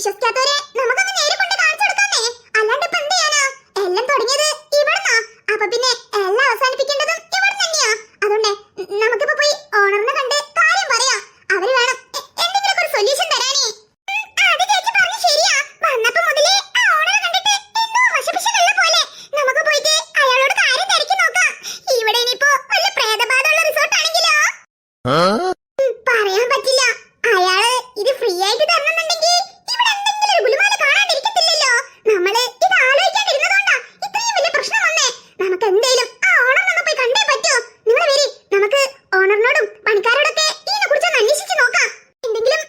വിശ്വസിക്കാത്തവരെ നമുക്കങ്ങ് നേരെ കൊണ്ട് കാണിച്ചു കൊടുക്കാന്നേ. അല്ലാണ്ട് ഇപ്പൊ എന്ത് ചെയ്യാനാ? എല്ലാം തുടങ്ങിയത് ഇവിടുന്നാ. അപ്പൊ പിന്നെ എല്ലാം അവസാനിപ്പിക്കേണ്ടതും ഇവിടെ തന്നെയാ. അതുകൊണ്ട് നമുക്കിപ്പോ പോയി ഓണറിനെ കണ്ട് കാര്യം പറയാം. അവര് വേണം എന്തെങ്കിലും ഒരു സൊല്യൂഷൻ തരാനേ. അത് ചേച്ചി പറഞ്ഞു ശരിയാ. വന്നപ്പോ മുതലേ ആ ഓണറെ കണ്ടിട്ട് എന്തോ വശപിശകുള്ള പോലെ. നമുക്ക് പോയിട്ട് അയാളോട് കാര്യം തിരക്കി നോക്കാം. ഇവിടെ ഇനിയിപ്പോ വല്ല പ്രേതബാധയുള്ള റിസോർട്ട് ആണെങ്കിലോ പറയാൻ പറ്റില്ല. അയാള് ഇത് ഫ്രീ ആയിട്ട് തരണമെന്നുണ്ടെങ്കിൽ ഇവിടെ എന്തെങ്കിലും ഒരു ഗുലുമാല കാണാണ്ടിരിക്കത്തില്ലല്ലോ. നമ്മള് ഇത് ആലോചിക്കാണ്ടിരുന്നതുകൊണ്ടാ ഇത്രയും വലിയ പ്രശ്നം വന്നേ. നമുക്ക് എന്തേലും ആ ഓണറിനൊന്ന് പോയി കണ്ടേ പറ്റൂ. നിങ്ങൾ വരി, നമുക്ക് ഓണറിനോടും പണിക്കാരോടൊക്കെ ഇതിനെ കുറിച്ചൊന്ന് അന്വേഷിച്ച് നോക്കാം. എന്തെങ്കിലും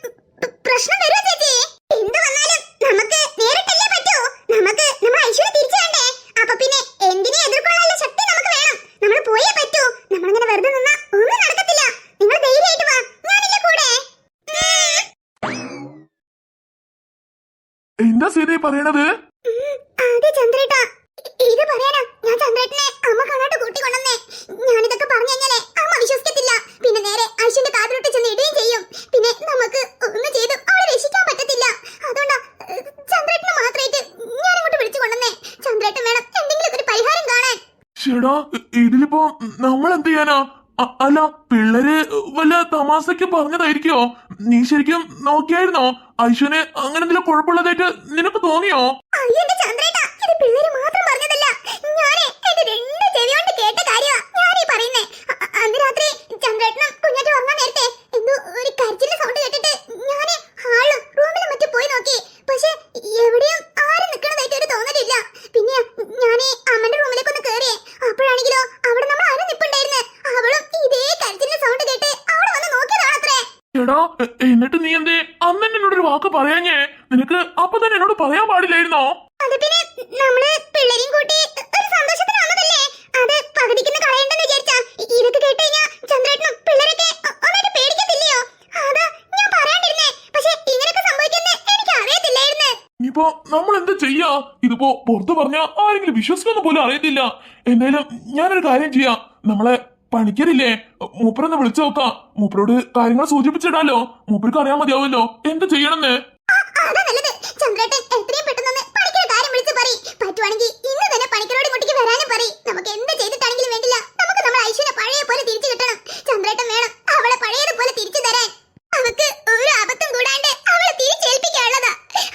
പ്രശ്നം വരുമോ ചേച്ചി? എന്ത് വന്നാലും നമുക്ക് നേരിട്ടല്ലേ പറ്റൂ. നമുക്ക് നമ്മുടെ ഐശ്വര്യം തിരിച്ചു വേണ്ടേ? അപ്പൊ പിന്നെ എന്തിനെ എതിർക്കൊള്ളാനുള്ള ശക്തി നമുക്ക് വേണം. നമ്മൾ പോയേ പറ്റൂ. നമ്മളിങ്ങനെ വെറുതെ നിന്നാ ഒന്നും നടക്കത്തില്ല. നിങ്ങൾ ധൈര്യമായിട്ട് വാ, ഞാനില്ലേ കൂടെ. എന്താ സീതയെ പറയണത്? അതെ ചന്ദ്രേട്ടാ, ഇത് പറയാനാ ഞാൻ ചന്ദ്രേട്ടനെ അമ്മ കാണാട്ട് കൂട്ടിക്കൊണ്ടെന്നേ. ഞാനിതൊക്കെ പറഞ്ഞു കഴിഞ്ഞാലേ അമ്മ വിശ്വസിക്കത്തില്ല. പിന്നെ നേരെ ഐശ്വന്റെ കാതിലോട്ട് ചെന്ന് ഇടുകയും ചെയ്യും. പിന്നെ നമുക്ക് ഒന്നും ചെയ്തും അവളെ രക്ഷിക്കാൻ പറ്റത്തില്ല. അതുകൊണ്ടാ ചന്ദ്രേട്ടനെ മാത്രമായിട്ട് ഞാനിങ്ങോട്ട് വിളിച്ചു കൊണ്ടെന്നേ. ചന്ദ്രേട്ടൻ വേണം എന്തെങ്കിലും ഒരു പരിഹാരം കാണാൻ. ചേടാ, ഇതിലിപ്പോ നമ്മൾ എന്ത് ചെയ്യാനാ? അല്ല, പിള്ളേര് വല്ല തമാശക്ക് പറഞ്ഞതായിരിക്കോ? നീ ശരിക്കും നോക്കിയായിരുന്നോ? ഐശ്വന് അങ്ങനെ എന്തെങ്കിലും കുഴപ്പമുള്ളതായിട്ട് നിനക്ക് തോന്നിയോ? അയ്യോ എന്റെ ചന്ദ്രേട്ടാ, ഇത് പിള്ളേര് മാത്രം പറഞ്ഞതല്ല. ഞാനേ എന്റെ രണ്ട് ചെവി കൊണ്ട് കേട്ട കാര്യമാ ഞാനീ പറയുന്നേ. അന്ന് രാത്രി ചന്ദ്രേട്ടനും കുഞ്ഞാറ്റ് ഉറങ്ങാൻ നേരത്തെ എന്തോ ഒരു കരച്ചിലിന്റെ സൗണ്ട് കേട്ടിട്ട് ഞാന് ഹാളും റൂമിലും മറ്റും പോയി നോക്കി. പക്ഷെ എവിടെയും ആരും നിക്കണതായിട്ട് ഒരു തോന്നലില്ല. പിന്നെ ഞാനേ അമ്മന്റെ റൂമിലേക്ക് ഒന്ന് കേറിയേ. അപ്പോഴാണെങ്കിലോ അവിടെ നമ്മൾ ആരും നിപ്പുണ്ടായിരുന്നു. അവളും ഇതേ കരച്ചിലിന്റെ സൗണ്ട് കേട്ട് അവിടെ വന്ന് നോക്കിയതാണത്രേ. എടാ, എന്നിട്ട് നീ എന്തേ അന്ന് എന്നോടൊരു വാക്ക് പറയാഞ്ഞേ? നിനക്ക് അപ്പൊ തന്നെ എന്നോട് പറയാൻ പാടില്ലായിരുന്നോ? അത് പിന്നെ നമ്മള് പിള്ളേരെയും കൂട്ടി ഒരു സന്തോഷത്തിന് വന്നതല്ലേ. അത് പകുതിക്കുന്ന കളയണ്ടെന്ന് വിചാരിച്ചാ. ഇതൊക്കെ കേട്ട് കഴിഞ്ഞാ ചന്ദ്രേട്ടനും പിള്ളേരൊക്കെ ഒന്നായിട്ട് പേടിക്കത്തില്ലയോ? അതാ ഞാൻ പറയാണ്ടിരുന്നേ. പക്ഷെ ഇങ്ങനെയൊക്കെ സംഭവിക്കുന്ന എനിക്ക് അറിയത്തില്ലായിരുന്നു. ഇനിയിപ്പോ നമ്മൾ എന്താ ചെയ്യാ? ഇതിപ്പോ പുറത്തു പറഞ്ഞാ ആരെങ്കിലും വിശ്വസിക്കുന്ന പോലും അറിയത്തില്ല. എന്തായാലും ഞാനൊരു കാര്യം ചെയ്യാം. നമ്മളെ പണിക്കരില്ലേ, മൂപ്പരൊന്ന് വിളിച്ചു നോക്കാം. മൂപ്പരോട് കാര്യങ്ങൾ സൂചിപ്പിച്ചിടാലോ. മൂപ്പർക്ക് അറിയാൻ മതിയാവുമല്ലോ എന്ത് ചെയ്യണമെന്ന്. അതാ നല്ലത്. ചന്ദ്രേട്ടൻ എത്രയും പെട്ടെന്ന് പണിക്കരുടെ കാര്യം വിളിച്ചു പറയും. പറ്റുവാണെങ്കിൽ ഇന്ന് തന്നെ പണിക്കരോട് ഇങ്ങോട്ടേക്ക് വരാനും പറയും. നമുക്ക് എന്ത് ചെയ്തിട്ടാണെങ്കിലും വേണ്ടില്ല, നമുക്ക് നമ്മുടെ ഐശ്വര്യ പഴയ പോലെ തിരിച്ചു കിട്ടണം. ചന്ദ്രേട്ടൻ വേണം അവളെ പഴയതുപോലെ തിരിച്ചു തരാൻ. അവക്ക് ഒരു അബദ്ധം കൂടാണ്ട് അവളെ തിരിച്ചേൽപ്പിക്കാനുള്ളതാ.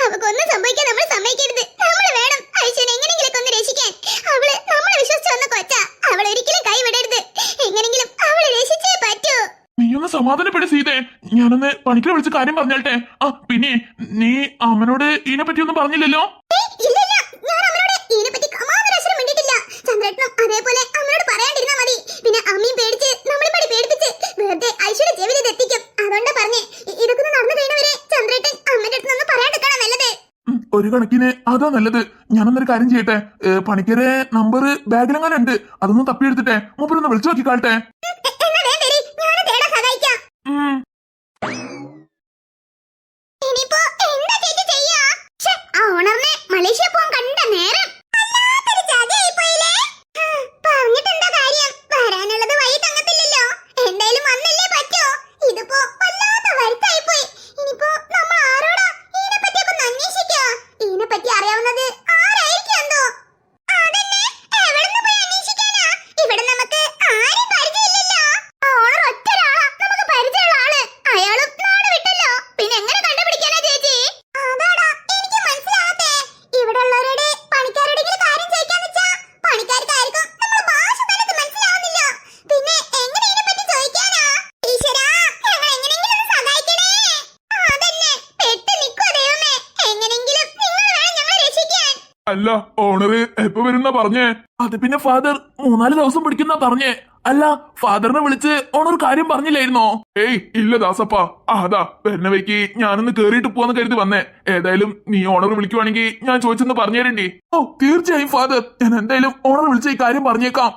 അവക്കൊന്നും സംഭവിക്കാൻ നമ്മൾ സമ്മതിക്കരുത്. നമ്മൾ വേണം ഐശ്വര്യ എങ്ങനെയെങ്കിലും ഒന്ന് രക്ഷിക്കാൻ. അവള് നമ്മളെ വിശ്വസിച്ച് വന്ന കൊച്ചാ. അവളെ ഒരിക്കലും കൈവിടരുത്. എങ്ങനെങ്കിലും അവളെ രക്ഷിച്ചേ പറ്റൂ. നീ ഒന്ന് സമാധാനപ്പെട് സീതേ. ഞാനൊന്ന് പണിക്കരെ വിളിച്ച് കാര്യം പറഞ്ഞാട്ടെ. പിന്നെ നീ അമ്മനോട് ഇതിനെ പറ്റി ഒന്നും പറഞ്ഞില്ലല്ലോ? ഇല്ലില്ല, ഞാൻ അമ്മയോട് ഇതിനെപ്പറ്റി കമാന്നൊരക്ഷരം മിണ്ടിയിട്ടില്ല. ചന്ദ്രേട്ടനും അതേപോലെ അമ്മയോട് പറയാണ്ടിരുന്നാ മതി. പിന്നെ അമ്മയും പേടിച്ച് നമ്മളെ പടി പേടിപ്പിച്ച് വെറുതെ ഐശ്വര്യ ചെവിയിൽ എത്തിക്കും. അതുകൊണ്ടാ പറഞ്ഞേ, ഇതൊക്കെ നടന്നു കഴിഞ്ഞവരെ ചന്ദ്രേട്ടൻ അമ്മയുടെ അടുത്ത് നിന്ന് പറയാണ്ടിരിക്കണം നല്ലത്. ഒരു കണക്കിന് അതാ നല്ലത്. ഞാനൊന്നൊരു കാര്യം ചെയ്യട്ടെ. പണിക്കരെ നമ്പർ ബാഗിലെങ്ങാനുണ്ട്, അതൊന്ന് തപ്പിയെടുത്തിട്ടെ മൂപ്പരൊന്ന് വിളിച്ചു നോക്കി കാട്ടെ. എന്നാ വേണ്ടേ, ഞാനും തേടാൻ സഹായിക്കാം. ഇനിയിപ്പോ എന്താ ചേച്ചി ചെയ്യാ? ആ ഓണറിനെ മലേഷ്യ പോകാൻ കണ്ട നേരം വല്ലാത്തൊരു ചതിയായി പോയില്ലേ. പറഞ്ഞിട്ടെന്താ കാര്യം? വരാനുള്ളത് വഴി തങ്ങത്തില്ലല്ലോ. എന്തായാലും വന്നല്ലേ പറ്റോ. ഇതിപ്പോ വല്ലാത്ത വരുത്തായി പോയി. ഇനിയിപ്പോ നമ്മൾ ആരോടാ ഇതിനെപ്പറ്റിയൊക്കെ ഒന്ന് അന്വേഷിക്കാ? ഇതിനെപ്പറ്റി അറിയാവുന്നത് ആരായിരിക്കും എന്തോ? അതന്നെ, എവിടുന്ന് പോയി അന്വേഷിക്കാനാ? ഇവിടെ നമുക്ക് ആരും പരിചയമില്ലല്ലോ. ആ ഓണർ ഒറ്റൊരാളാ നമുക്ക് പരിചയമുള്ള ആള്. അയാളും നാട് വിട്ടല്ലോ. പിന്നെ എങ്ങനെ കണ്ടുപിടിക്കാനാ ചേച്ചി? അതാടാ എനിക്ക് മനസ്സിലാവാത്തെ. ഇവിടെ ഉള്ളവരോട് പണിക്കാരോടെങ്കിലും കാര്യം ചോദിക്കാന്ന് വെച്ചാ പണിക്കാർക്കായിരിക്കും നമ്മുടെ ഭാഷ തന്നെ മനസ്സിലാവുന്നില്ല. പിന്നെ എങ്ങനെ ഇതിനെപ്പറ്റി ചോദിക്കാനാ? ഈശ്വരാ, ഞങ്ങൾ എങ്ങനെയെങ്കിലും ഒന്ന് സഹായിക്കണേ. അതന്നെ, പെട്ട് നിൽക്കുവാ ദൈവമേ. എങ്ങനെയെങ്കിലും നിങ്ങൾ വേണം ഞങ്ങളെ രക്ഷിക്കാൻ. അല്ല, ഓണർ എപ്പോ വരുന്ന പറഞ്ഞേ? അത് പിന്നെ ഫാദർ 3-4 ദിവസം പിടിക്കുന്ന പറഞ്ഞേ. അല്ല, ഫാദറിനെ വിളിച്ച് ഓണർ കാര്യം പറഞ്ഞില്ലായിരുന്നോ? ഏയ് ഇല്ല ദാസപ്പ. അതാ വരുന്ന വയ്ക്ക് ഞാനൊന്ന് കേറിയിട്ട് പോവാന്ന് കരുതി വന്നേ. ഏതായാലും നീ ഓണർ വിളിക്കുവാണെങ്കിൽ ഞാൻ ചോദിച്ചെന്ന് പറഞ്ഞു തരണ്ടേ? ഓ തീർച്ചയായും ഫാദർ, ഞാൻ എന്തായാലും ഓണർ വിളിച്ച ഈ കാര്യം പറഞ്ഞേക്കാം.